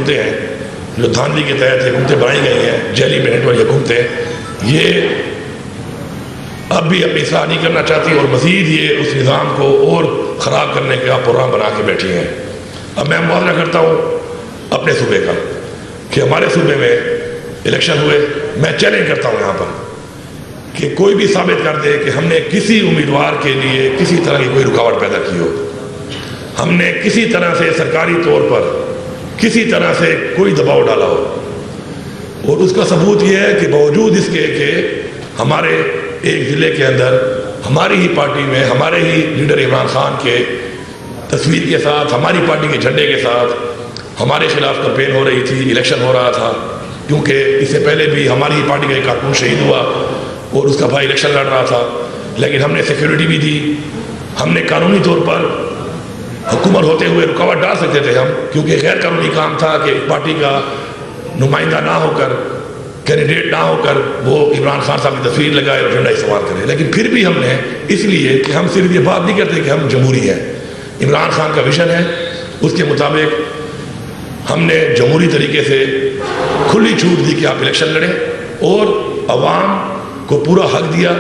حکومتیں ہیں جو دھاندلی کے تحت حکومتیں بنائی گئی ہیں، جیلی مینٹ والی حکومتیں، یہ اب بھی اپنی اصلاح نہیں کرنا چاہتی اور مزید یہ اس نظام کو اور خراب کرنے کا پروگرام بنا کے بیٹھی ہیں۔ اب میں موازنہ کرتا ہوں اپنے صوبے کا کہ ہمارے صوبے میں الیکشن ہوئے، میں چیلنج کرتا ہوں یہاں پر کہ کوئی بھی ثابت کر دے کہ ہم نے کسی امیدوار کے لیے کسی طرح کی کوئی رکاوٹ پیدا کی ہو، ہم نے کسی طرح سے سرکاری طور پر کسی طرح سے کوئی دباؤ ڈالا ہو، اور اس کا ثبوت یہ ہے کہ باوجود اس کے کہ ہمارے ایک ضلع کے اندر ہماری ہی پارٹی میں ہمارے ہی لیڈر عمران خان کے تصویر کے ساتھ، ہماری پارٹی کے جھنڈے کے ساتھ ہمارے خلاف کمپین ہو رہی تھی، الیکشن ہو رہا تھا، کیونکہ اس سے پہلے بھی ہماری ہی پارٹی کا ایک کارکن شہید ہوا اور اس کا بھائی الیکشن لڑ رہا تھا، لیکن ہم نے سیکیورٹی بھی دی، ہم نے قانونی طور پر حکومت ہوتے ہوئے رکاوٹ ڈال سکتے تھے ہم، کیونکہ غیر قانونی کام تھا کہ پارٹی کا نمائندہ نہ ہو کر، کینڈیڈیٹ نہ ہو کر وہ عمران خان صاحب کی تصویر لگائے اور جھنڈا استعمال کرے، لیکن پھر بھی ہم نے اس لیے کہ ہم صرف یہ بات نہیں کرتے کہ ہم جمہوری ہیں، عمران خان کا ویژن ہے، اس کے مطابق ہم نے جمہوری طریقے سے کھلی چھوٹ دی کہ آپ الیکشن لڑیں، اور عوام کو پورا حق دیا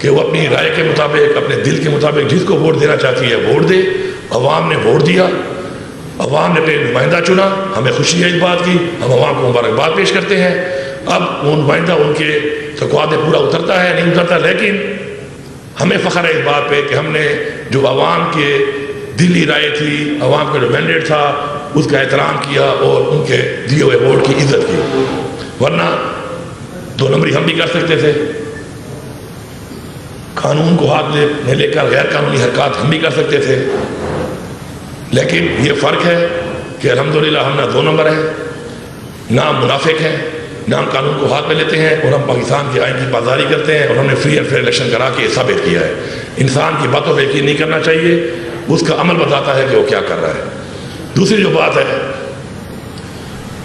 کہ وہ اپنی رائے کے مطابق، اپنے دل کے مطابق جس کو ووٹ دینا چاہتی ہے ووٹ دے۔ عوام نے ووٹ دیا، عوام نے اپنے نمائندہ چنا، ہمیں خوشی ہے اس بات کی، ہم عوام کو مبارکباد پیش کرتے ہیں۔ اب وہ نمائندہ ان کے توقعات میں پورا اترتا ہے نہیں اترتا، لیکن ہمیں فخر ہے اس بات پہ کہ ہم نے جو عوام کے دلی رائے تھی، عوام کا جو مینڈیٹ تھا، اس کا احترام کیا اور ان کے دیے ہوئے ووٹ کی عزت کی، ورنہ دو نمبری ہم بھی کر سکتے تھے، قانون کو ہاتھ میں لے کر غیر قانونی حرکات ہم بھی کر سکتے تھے، لیکن یہ فرق ہے کہ الحمدللہ ہم نہ دو نمبر ہیں، نہ منافق ہیں، نہ ہم قانون کو ہاتھ میں لیتے ہیں، اور ہم پاکستان کے آئین کی پاسداری کرتے ہیں، اور ہم نے فری اینڈ فیئر الیکشن کرا کے ثابت کیا ہے۔ انسان کی باتوں پہ یقین نہیں کرنا چاہیے، اس کا عمل بتاتا ہے کہ وہ کیا کر رہا ہے۔ دوسری جو بات ہے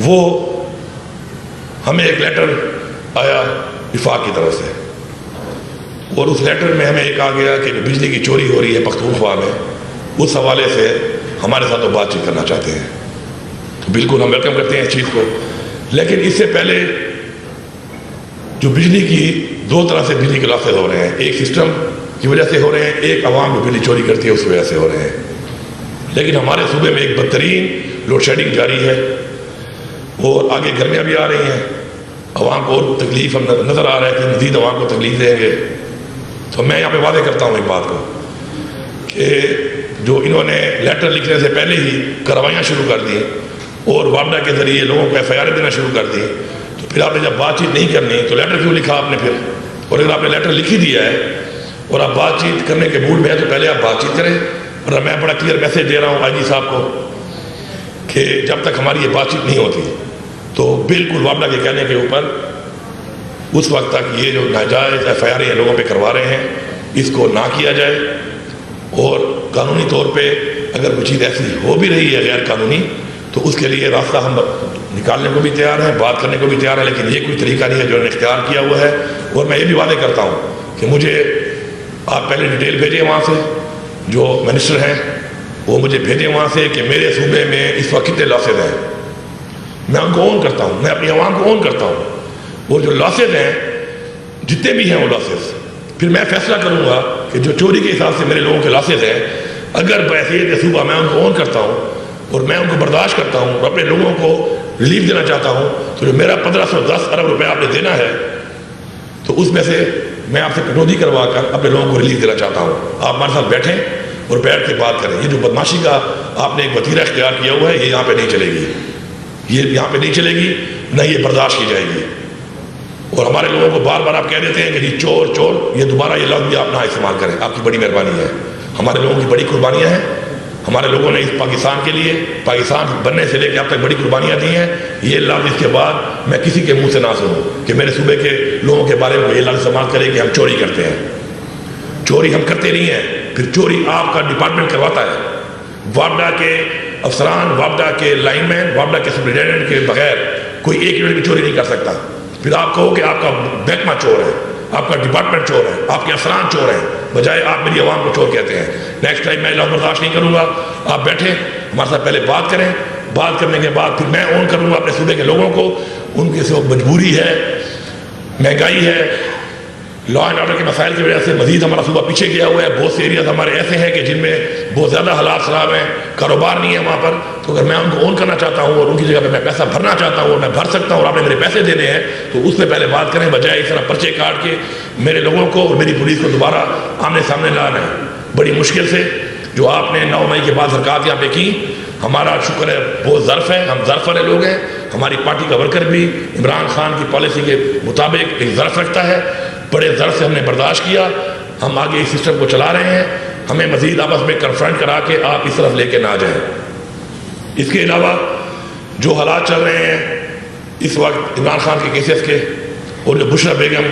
وہ ہمیں ایک لیٹر آیا وفاق کی طرف سے، اور اس لیٹر میں ہمیں ایک آ گیا کہ بجلی کی چوری ہو رہی ہے پختونخوا میں، اس حوالے سے ہمارے ساتھ وہ بات چیت کرنا چاہتے ہیں، تو بالکل ہم ویلکم کرتے ہیں اس چیز کو۔ لیکن اس سے پہلے جو بجلی کی دو طرح سے بجلی کے لاسز ہو رہے ہیں، ایک سسٹم کی وجہ سے ہو رہے ہیں، ایک عوام جو بجلی چوری کرتی ہے اس کی وجہ سے ہو رہے ہیں، لیکن ہمارے صوبے میں ایک بدترین لوڈ شیڈنگ جاری ہے، اور آگے گرمیاں بھی آ رہی ہیں، عوام کو اور تکلیف ہم نظر آ رہا ہے کہ مزید عوام کو تکلیف دیں گے۔ تو میں یہاں پہ واضح کرتا ہوں ایک بات کو کہ جو انہوں نے لیٹر لکھنے سے پہلے ہی کاروائیاں شروع کر دی اور وابڈا کے ذریعے لوگوں کو ایف آئی آر دینا شروع کر دی، تو پھر آپ نے جب بات چیت نہیں کرنی تو لیٹر کیوں لکھا آپ نے پھر؟ اور اگر آپ نے لیٹر لکھ ہی دیا ہے اور آپ بات چیت کرنے کے موڈ میں ہیں تو پہلے آپ بات چیت کریں۔ اور میں بڑا کلیئر میسیج دے رہا ہوں آئی جی صاحب کو کہ جب تک ہماری یہ بات چیت نہیں ہوتی تو بالکل وابڈا کے کہنے کے اوپر اس وقت تک یہ جو ناجائز ایف آئی آر یہ لوگوں پہ کروا رہے ہیں اس کو نہ کیا جائے، اور قانونی طور پہ اگر کوئی چیز ایسی ہو بھی رہی ہے غیر قانونی تو اس کے لیے راستہ ہم نکالنے کو بھی تیار ہیں، بات کرنے کو بھی تیار ہیں، لیکن یہ کوئی طریقہ نہیں ہے جو انہوں نے اختیار کیا ہوا ہے۔ اور میں یہ بھی وعدے کرتا ہوں کہ مجھے آپ پہلے ڈیٹیل بھیجیں وہاں سے، جو منسٹر ہیں وہ مجھے بھیجیں وہاں سے کہ میرے صوبے میں اس وقت کتنے لاسز ہیں، میں ان کو اون کرتا ہوں، میں اپنی عوام کو اون کرتا ہوں، وہ جو لاسز ہیں جتنے بھی ہیں وہ لاسز پھر میں فیصلہ کروں گا کہ جو چوری کے حساب سے میرے لوگوں کے لاسز ہیں اگر بحیثیت صوبہ میں ان کو اون کرتا ہوں اور میں ان کو برداشت کرتا ہوں اور اپنے لوگوں کو ریلیف دینا چاہتا ہوں، تو جو میرا 1510 ارب روپے آپ نے دینا ہے تو اس میں سے میں آپ سے کٹوتی کروا کر اپنے لوگوں کو ریلیف دینا چاہتا ہوں۔ آپ ہمارے ساتھ بیٹھیں اور بیٹھ کے بات کریں۔ یہ جو بدماشی کا آپ نے ایک وتیرہ اختیار کیا ہوا ہے یہ یہاں پہ نہیں چلے گی، یہ یہاں پہ نہیں چلے گی، نہ یہ برداشت کی جائے گی۔ اور ہمارے لوگوں کو بار بار آپ کہہ دیتے ہیں کہ جی چور چور، یہ دوبارہ یہ لفظ بھی آپ نہ استعمال کریں، آپ کی بڑی مہربانی ہے۔ ہمارے لوگوں کی بڑی قربانیاں ہیں، ہمارے لوگوں نے اس پاکستان کے لیے، پاکستان بننے سے لے کے اب تک بڑی قربانیاں دی ہیں۔ یہ لفظ اس کے بعد میں کسی کے منہ سے نہ سنوں کہ میرے صوبے کے لوگوں کے بارے میں یہ لفظ استعمال کرے کہ ہم چوری کرتے ہیں۔ چوری ہم کرتے نہیں ہیں، پھر چوری آپ کا ڈپارٹمنٹ کرواتا ہے۔ وابڈا کے افسران، وابڈا کے لائن مین، وابڈا کے سپرنٹینڈنٹ کے بغیر کوئی ایک یونٹ بھی چوری نہیں کر سکتا۔ پھر آپ کہو کہ آپ کا محکمہ چور ہے، آپ کا ڈپارٹمنٹ چور ہے، آپ کے افسران چور ہیں، بجائے آپ میری عوام کو چور کہتے ہیں۔ نیکسٹ ٹائم میں لفظ برداشت نہیں کروں گا۔ آپ بیٹھیں ہمارے ساتھ پہلے بات کریں بات کرنے کے بعد پھر میں اون کروں گا اپنے صوبے کے لوگوں کو. ان کی سے مجبوری ہے, مہنگائی ہے, لا اینڈ آرڈر کے مسائل کی وجہ سے مزید ہمارا صوبہ پیچھے گیا ہوا ہے. بہت سے ایریاز ہمارے ایسے ہیں کہ جن میں بہت زیادہ حالات خراب ہیں, کاروبار نہیں ہے وہاں پر. تو اگر میں ان کو اون کرنا چاہتا ہوں اور ان کی جگہ پہ میں پیسہ بھرنا چاہتا ہوں اور میں بھر سکتا ہوں اور آپ نے میرے پیسے دینے ہیں, تو اس پہ پہلے بات کریں, بجائے اس طرح پرچے کاٹ کے میرے لوگوں کو اور میری پولیس کو دوبارہ آمنے سامنے لانا ہے. بڑی مشکل سے جو آپ نے 9 مئی کے بعد حرکات یہاں پہ کی, ہمارا شکر ہے بہت ظرف ہے, ہم ظرف والے لوگ ہیں. ہماری پارٹی کا ورکر بھی عمران خان کی پالیسی کے مطابق ایک ظرف رکھتا ہے. بڑے ظرف سے ہم نے برداشت کیا, ہم آگے اس سسٹم کو چلا رہے ہیں. ہمیں مزید آپس میں کنفرنٹ کرا کے آپ اس طرف لے کے نہ جائیں. اس کے علاوہ جو حالات چل رہے ہیں اس وقت عمران خان کے کیسز کے اور جو بشرا بیگم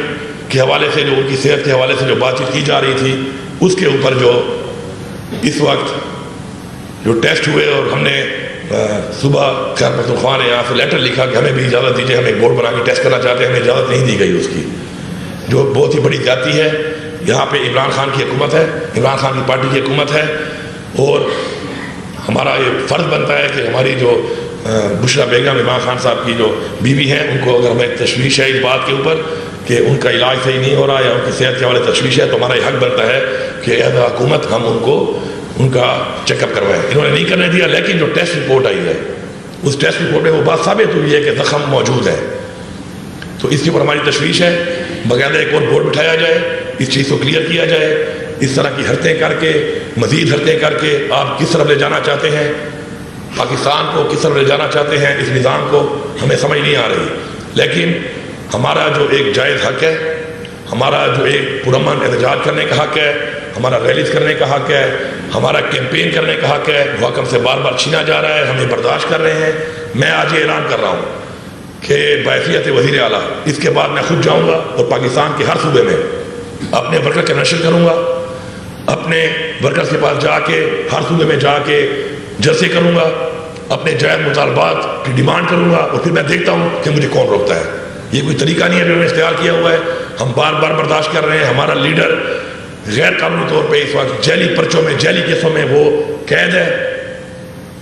کے حوالے سے, جو ان کی صحت کے حوالے سے جو بات چیت کی جا رہی تھی, اس کے اوپر جو اس وقت جو ٹیسٹ ہوئے, اور ہم نے صبح خیر پختونخوا نے یہاں سے لیٹر لکھا کہ ہمیں بھی اجازت دیجیے, ہم ایک بورڈ بنا کے ٹیسٹ کرنا چاہتے ہیں, ہمیں اجازت نہیں دی گئی اس کی, جو بہت ہی بڑی زیادتی ہے. یہاں پہ عمران خان کی حکومت ہے, عمران خان کی پارٹی کی حکومت ہے, اور ہمارا یہ فرض بنتا ہے کہ ہماری جو بشرا بیگم عمران خان صاحب کی جو بیوی ہیں, ان کو اگر ہمیں تشویش ہے اس بات کے اوپر کہ ان کا علاج صحیح نہیں ہو رہا یا ان کی صحت کے حوالے تشویش ہے, تو ہمارا یہ حق بنتا ہے کہ ایز اے حکومت ہم ان کو ان کا چیک اپ کروائیں. انہوں نے نہیں کرنے دیا, لیکن جو ٹیسٹ رپورٹ آئی ہے اس ٹیسٹ رپورٹ میں وہ بات ثابت ہوئی ہے کہ زخم موجود ہے. تو اس کے اوپر ہماری تشویش ہے. باقاعدہ ایک اور بورڈ بٹھایا جائے, اس چیز کو کلیئر کیا جائے. اس طرح کی حرکتیں کر کے, مزید حرکتیں کر کے آپ کس طرف لے جانا چاہتے ہیں, پاکستان کو کس طرف لے جانا چاہتے ہیں, اس نظام کو ہمیں سمجھ نہیں آ رہی. لیکن ہمارا جو ایک جائز حق ہے, ہمارا جو ایک پرامن احتجاج کرنے کا حق ہے, ہمارا ریلیز کرنے کا حق ہے, ہمارا کیمپین کرنے کا حق ہے, وہ حق ہم سے بار بار چھینا جا رہا ہے. ہمیں برداشت کر رہے ہیں. میں آج یہ اعلان کر رہا ہوں کہ بحیثیت وزیر اعلیٰ اس کے بعد میں خود جاؤں گا اور پاکستان کے ہر صوبے میں اپنے ورکر کے نشر کروں گا, اپنے ورکرز کے پاس جا کے ہر صوبے میں جا کے جلسے کروں گا, اپنے جائز مطالبات کی ڈیمانڈ کروں گا, اور پھر میں دیکھتا ہوں کہ مجھے کون روکتا ہے. یہ کوئی طریقہ نہیں ہے جو ہم نے اختیار کیا ہوا ہے. ہم بار بار برداشت کر رہے ہیں. ہمارا لیڈر غیر قانونی طور پہ اس وقت جیلی پرچوں میں, جیلی کیسوں میں وہ قید ہے.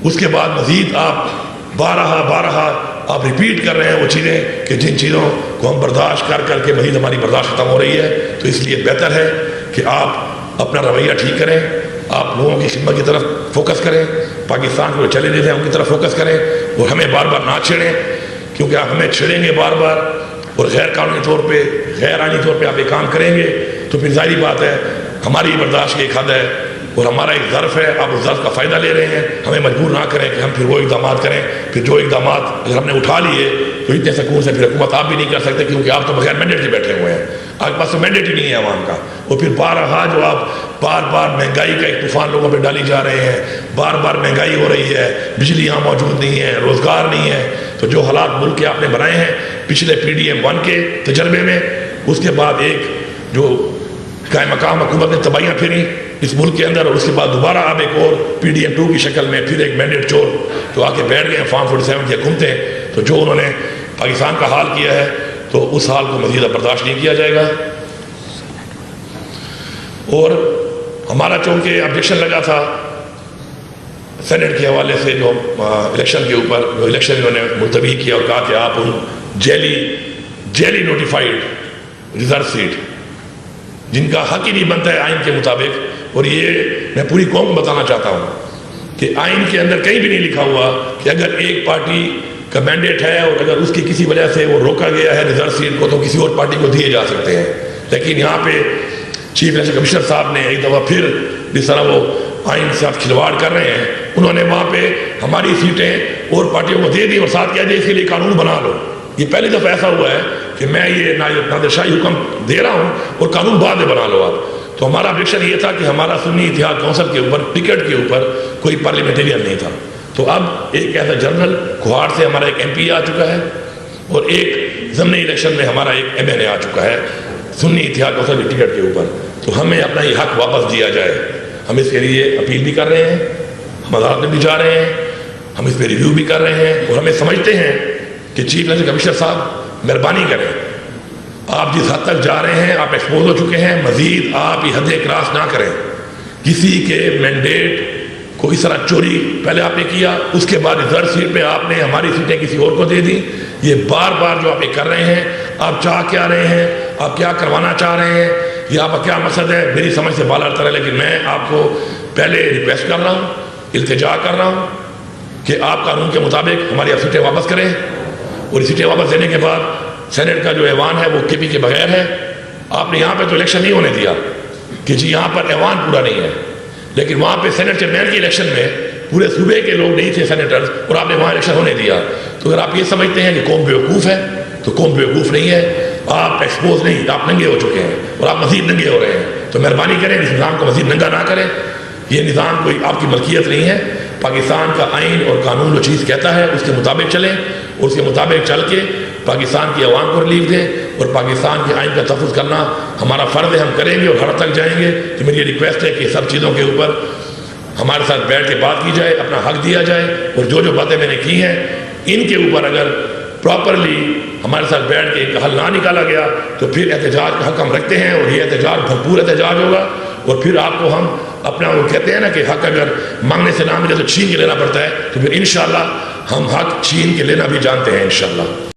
اس کے بعد مزید آپ بارہا آپ ریپیٹ کر رہے ہیں وہ چیزیں کہ جن چیزوں کو ہم برداشت کر کر کے مزید ہماری برداشت ختم ہو رہی ہے. تو اس لیے بہتر ہے کہ آپ اپنا رویہ ٹھیک کریں, آپ لوگوں کی خدمت کی طرف فوکس کریں, پاکستان کو جو چیلنجز ہیں ان کی طرف فوکس کریں, اور ہمیں بار بار نہ چھیڑیں, کیونکہ آپ ہمیں چھیڑیں گے بار بار اور غیر قانونی طور پہ, غیر آئینی طور پہ آپ یہ کام کریں گے, تو پھر ظاہری بات ہے ہماری برداشت کی ایک حد ہے اور ہمارا ایک ظرف ہے. آپ اس ظرف کا فائدہ لے رہے ہیں. ہمیں مجبور نہ کریں کہ ہم پھر وہ اقدامات کریں. پھر جو اقدامات اگر ہم نے اٹھا لیے تو اتنے سکون سے پھر حکومت آپ بھی نہیں کر سکتے, کیونکہ آپ تو بغیر مینڈیٹ کے بیٹھے ہوئے ہیں. آپ کے پاس تو مینڈیٹ ہی نہیں ہے عوام کا. اور پھر بارہا جو آپ بار بار مہنگائی کا ایک طوفان لوگوں پہ ڈالی جا رہے ہیں, بار بار مہنگائی ہو رہی ہے, بجلی یہاں موجود نہیں ہے, روزگار نہیں ہے. تو جو حالات ملک کے آپ نے بنائے ہیں پچھلے PDM-1 کے تجربے میں, اس کے بعد ایک جو قائم مقام حکومت نے تباہیاں پھیری اس ملک کے اندر, اور اس کے بعد دوبارہ آپ ایک اور PDM-2 کی شکل میں پھر ایک مینڈیٹ چور جو آ کے بیٹھ گئے ہیں فارم 47 کی حکومتیں. تو جو انہوں نے پاکستان کا حال کیا ہے تو اس حال کو مزید برداشت نہیں کیا جائے گا. اور ہمارا چونکہ آبجیکشن لگا تھا سینٹ کے حوالے سے جو الیکشن کے اوپر, جو الیکشن انہوں نے ملتوی کیا اور کہا کہ آپ ان جیلی نوٹیفائڈ ریزرو سیٹ جن کا حق ہی نہیں بنتا ہے آئین کے مطابق. اور یہ میں پوری قوم کو بتانا چاہتا ہوں کہ آئین کے اندر کہیں بھی نہیں لکھا ہوا کہ اگر ایک پارٹی کا مینڈیٹ ہے اور اگر اس کی کسی وجہ سے وہ روکا گیا ہے ریزرو سیٹ کو, تو کسی اور پارٹی کو دیے جا سکتے ہیں. لیکن یہاں پہ چیف الیکشن کمشنر صاحب نے ایک دفعہ پھر جس طرح وہ آئین سے آپ کھلواڑ کر رہے ہیں, انہوں نے وہاں پہ ہماری سیٹیں اور پارٹیوں کو دے دی اور ساتھ کیا جائے اس کے لیے قانون بنا لو. یہ پہلی دفعہ ایسا ہوا ہے کہ میں یہ نادر شاہی حکم دے رہا ہوں اور قانون بعد میں بنا لو آپ. تو ہمارا آبجیکشن یہ تھا کہ ہمارا سنی اتحاد کونسل کے اوپر ٹکٹ کے اوپر کوئی پارلیمنٹیرین نہیں تھا. تو اب ایک ایسا جنرل کوہاٹ سے ہمارا ایک MP آ چکا ہے اور ایک ضمنی الیکشن میں ہمارا ایک MNA آ چکا ہے سنی اتحاد کونسل کی ٹکٹ کے اوپر. تو ہمیں اپنا یہ حق واپس دیا جائے. ہم اس کے لیے اپیل بھی کر رہے ہیں, ہم عدالت میں بھی جا رہے ہیں, ہم اس پہ ریویو بھی کر رہے ہیں, اور ہمیں سمجھتے ہیں کہ چیف الیکشن کمشنر صاحب مہربانی کریں, آپ جس حد تک جا رہے ہیں آپ ایکسپوز ہو چکے ہیں, مزید آپ یہ حدیں کراس نہ کریں. کسی کے مینڈیٹ کوئی اس طرح چوری پہلے آپ نے کیا، اس کے بعد ریزرو سیٹ پہ آپ نے ہماری سیٹیں کسی اور کو دے دی. یہ بار بار جو آپ یہ کر رہے ہیں، آپ چاہ کیا رہے ہیں، آپ کیا کروانا چاہ رہے ہیں، یہ آپ کا کیا مقصد ہے، میری سمجھ سے بالا تر ہے. لیکن میں آپ کو پہلے ریکویسٹ کر رہا ہوں، التجا کر رہا ہوں کہ آپ قانون کے مطابق ہماری اب سیٹیں واپس کریں، اور سیٹیں واپس دینے کے بعد سینٹ کا جو ایوان ہے وہ کے پی کے بغیر ہے. آپ نے یہاں پہ تو الیکشن نہیں ہونے دیا کہ جی یہاں پر ایوان پورا نہیں ہے، لیکن وہاں پہ سینٹ چیئرمین کی الیکشن میں پورے صوبے کے لوگ نہیں تھے سینیٹرز، اور آپ نے وہاں الیکشن ہونے دیا. تو اگر آپ یہ سمجھتے ہیں کہ قوم بیوقوف ہے تو قوم بیوقوف نہیں ہے. آپ ایکسپوز نہیں، آپ ننگے ہو چکے ہیں اور آپ مزید ننگے ہو رہے ہیں. تو مہربانی کریں اس نظام کو مزید ننگا نہ کریں. یہ نظام کوئی آپ کی ملکیت نہیں ہے. پاکستان کا آئین اور قانون جو چیز کہتا ہے اس کے مطابق چلیں، اور اس کے مطابق چل کے پاکستان کی عوام کو ریلیف دیں، اور پاکستان کے آئین کا تحفظ کرنا ہمارا فرض ہے. ہم کریں گے اور ہر تک جائیں گے. تو میری یہ ریکویسٹ ہے کہ سب چیزوں کے اوپر ہمارے ساتھ بیٹھ کے بات کی جائے، اپنا حق دیا جائے، اور جو باتیں میں نے کی ہیں ان کے اوپر اگر پراپرلی ہمارے ساتھ بیٹھ کے ایک حل نہ نکالا گیا تو پھر احتجاج کا حق ہم رکھتے ہیں، اور یہ احتجاج بھرپور احتجاج ہوگا. اور پھر آپ کو ہم اپنا وہ کہتے ہیں نا کہ حق اگر مانگنے سے نہ ملے تو چھین کے لینا پڑتا ہے، تو پھر انشاءاللہ ہم حق چھین کے لینا بھی جانتے ہیں انشاءاللہ.